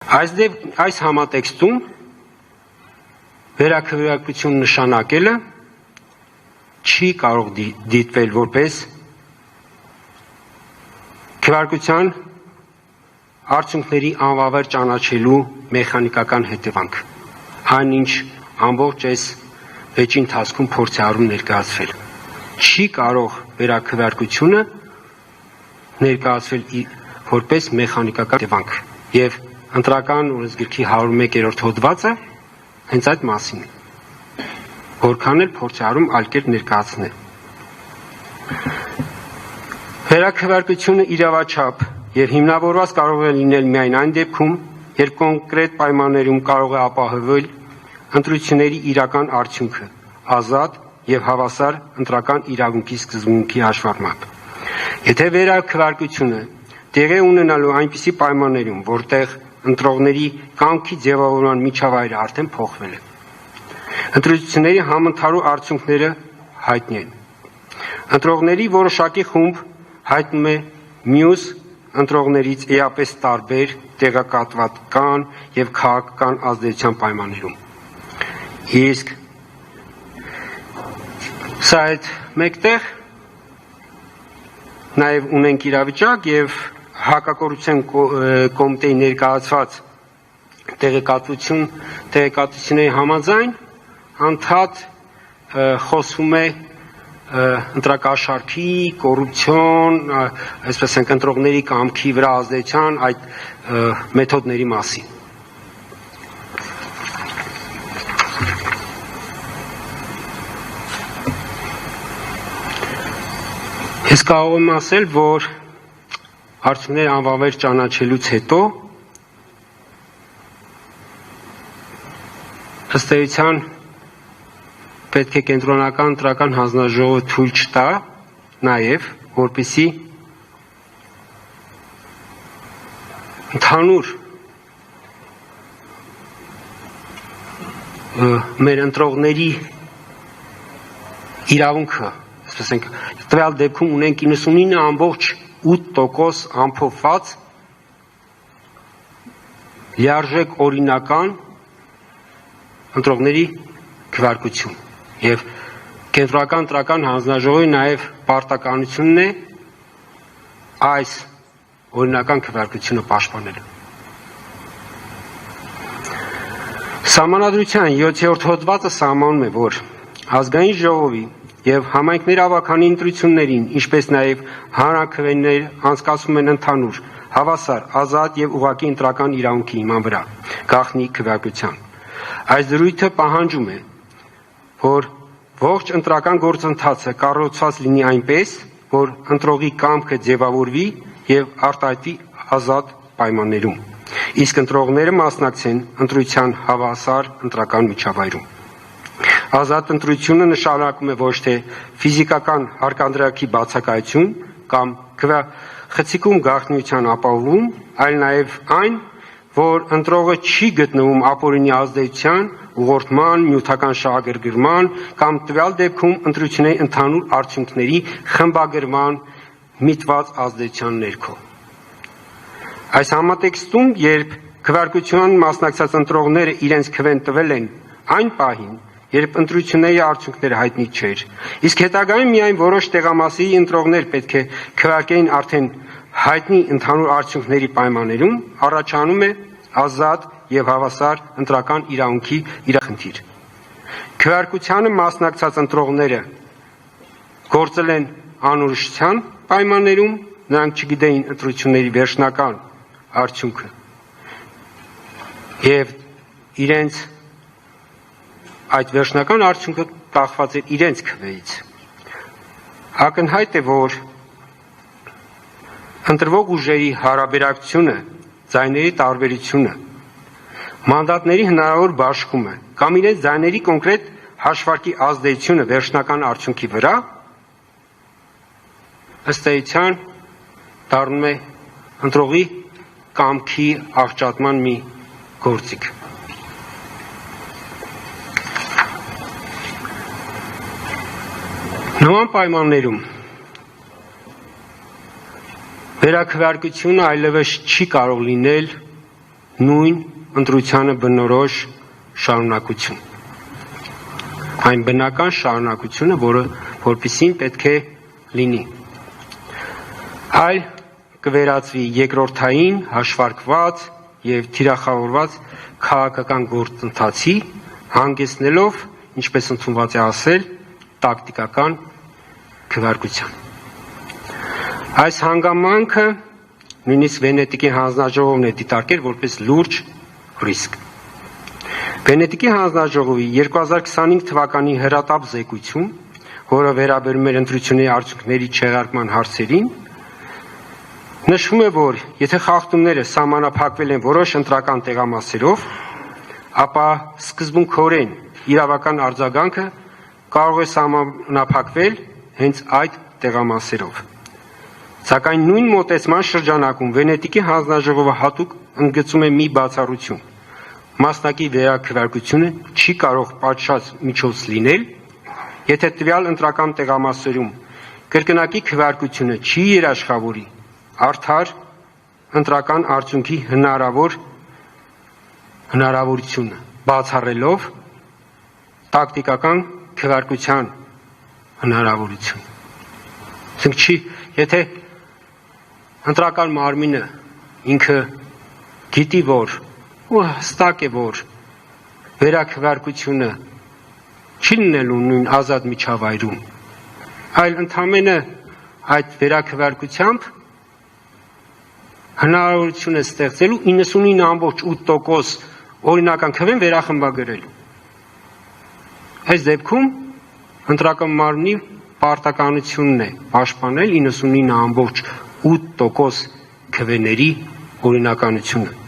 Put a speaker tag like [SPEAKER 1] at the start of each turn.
[SPEAKER 1] Այս համատեքստում վերաքվեարկություն նշանակելը չի կարող դիտվել որպես քվեարկության արդյունքների անվավեր ճանաչելու մեխանիկական հետևանք, այնինչ ամբողջ այս վեճի ընթացքում փորձ է արվում ներկայացվել։ Չի կարող վերաքվեարկությունը ներկայացվել որպես մեխանիկական հետևանք, եւ ընտրական օրենսգրքի 101-րդ հոդվածը հենց այդ մասին է, որքան էլ փորձ է արում այլ կերպ ներկայացնել։ Վերաքվեարկությունը իրավաչափ եւ հիմնավորված կարող է լինել միայն այն դեպքում, երբ կոնկրետ պայմաններում կարող է ապահովել ընտրությունների իրական արդյունքը, ազատ եւ հավասար ընտրական իրավունքի սկզբունքի հաշվառմամբ։ Եթե վերաքվեարկությունը տեղի ունենալու այնպիսի պայմաններում, որտեղ ընտրողների կամքի ձևավորման միջավայրը արդեն փոխվել է, ընտրությունների համընդհանուր արդյունքները հայտնի են։ Ընտրողների որոշակի խումբ հայտնում է մյուս ընտրողներից էապես տարբեր տեղեկատվական եւ քաղաքական ազդեցության պայմաններում։ Իսկ սա այդ մեկտեղ նաեւ ունենք իրավիճակ եւ հակակոռուպցիոն կոմիտեի ներկայացված տեղեկատվությունների համաձայն անդադ խոսվում է ընտրակաշառքի, կոռուպցիոն, այսպես են ընտրողների կամքի վրա ազդեցության այդ մեթոդների մասին։ Ես կարող եմ ասել, որ արդյունքները անվավեր ճանաչելուց հետո ըստ էության պետք է կենտրոնական ընտրական հանձնաժողովը թույլ չտա նաև, որպեսզի ընդհանուր մեր ընտրողների իրավունքը, ասես ենք, տվյալ դեպքում ունենք 99.8% ամփոփված լիարժեք օրինական ընտրողների քվեարկություն եւ կենտրոնական ընտրական հանձնաժողովի նաեւ պարտականությունն է այս օրինական քվեարկությունը պաշտպանել։ Սահմանադրության 7-րդ հոդվածը սահմանում է, որ ազգային ժողովի եւ համայնքների ավագանի ընտրություններին, ինչպես նաեւ հանրաքվեներ անցկացվում են ընդհանուր, հավասար, ազատ եւ ուղղակի ընտրական իրավունքի հիման վրա, գաղտնի քվեարկության։ Այս դրույթը պահանջում է, որ ողջ ընտրական գործընթացը կառուցված լինի այնպես, որ ընտրողի կամքը ձևավորվի եւ արտահայտվի ազատ պայմաններում, իսկ ընտրողները մասնակցեն ընտրության հավասար ընտրական միջավայրում։ Ազատ ընտրությունը նշանակում է ոչ թե ֆիզիկական հարկադրակի բացակայություն կամ խցիկում գաղտնիության ապահովում, այլ նաեւ այն, որ ընտրողը չի գտնվում ապօրինի ազդեցության, ուղղորդման, նյութական շահագրգռման կամ տվյալ դեպքում ընտրությունների ընդհանուր արդյունքների խմբագրման միտված ազդեցության ներքո։ Այս համատեքստում, երբ քվեարկության մասնակցած ընտրողները իրենց քվեն տվել են այն պահին, երբ ընտրությունների արդյունքները հայտնի չէր, իսկ հետագայում միայն որոշ տեղամասի ընտրողներ պետք է քվեարկեին արդեն հայտնի ընդհանուր արդյունքների պայմաններում, առաջանում է ազատ եւ հավասար ընտրական իրավունքի իրախնդիր։ Քվեարկությանը մասնակցած ընտրողները գործել են անորոշության պայմաններում, նրանք չգիտեին ընտրությունների վերջնական արդյունքը եւ իրենց այդ վերջնական արդյունքը կախված է իրենց քվեից։ Ակնհայտ է, որ ընտրվող ուժերի հարաբերակցությունը, ձայների տարբերությունը, մանդատների հնարավոր բաշխումը կամ իրենց ձայների կոնկրետ հաշվարկի ազդեցությունը վերջնական արդյունքի վրա ըստ էության դառնում է ընտրողի կամքի աղճատման մի գործիք։ Նման պայմաններում վերաքվեարկությունը այլևս չի կարող լինել նույն ընտրությանը բնորոշ շարունակություն։ Այն բնական շարունակությունը, որպեսզի պետք է լինի։ Այլ կվերածվի երկրորդային, հաշվարկված եւ թիրախավորված քաղաքական գործընթացի, հանգեցնելով, ինչպես ընդունված է ասել, տակտիկական քվեարկության։ Այս հանգամանքը նույնիսկ Վենետիկի հանձնաժողովն է դիտարկել որպես լուրջ ռիսկ։ Վենետիկի հանձնաժողովի 2025 թվականի հրատապ զեկույցում, որը վերաբերում էր ընտրությունների արդյունքների չեղարկման հարցերին, նշվում է, որ եթե խախտումները սահմանափակվել են որոշ ընտրական տեղամասերով, ապա սկզբունքորեն իրավական արձագանքը կարող է սահմանափակվել հենց այդ տեղամասերով։ Սակայն նույն մոտեցման շրջանակում Վենետիկի հանձնաժողովը հատուկ ընդգծում է մի բացառություն. մասնակի վերաքվեարկությունը չի կարող պատշաճ միջոց լինել, եթե տվյալ ընտրական տեղամասերում կրկնակի քվեարկությունը չի երաշխավորի արդար ընտրական արդյունքի հնարավորությունը, բացառելով տակտիկական քվեարկության հնարավորություն։ Եթե ընտրական մարմինը ինքը գիտի, որ ու հստակ է, որ վերաքվեարկությունը չի լինելու նույն ազատ միջավայրում, այլ ընդամենը այդ վերաքվեարկությամբ հնարավորություն է ստեղծելու 99.8% օրինական քվեն վերախմբագրելու։ Այս դեպքում ընտրական մարմնի պարտականությունն է պաշտպանել 99.8% քվեների օրինականությունը։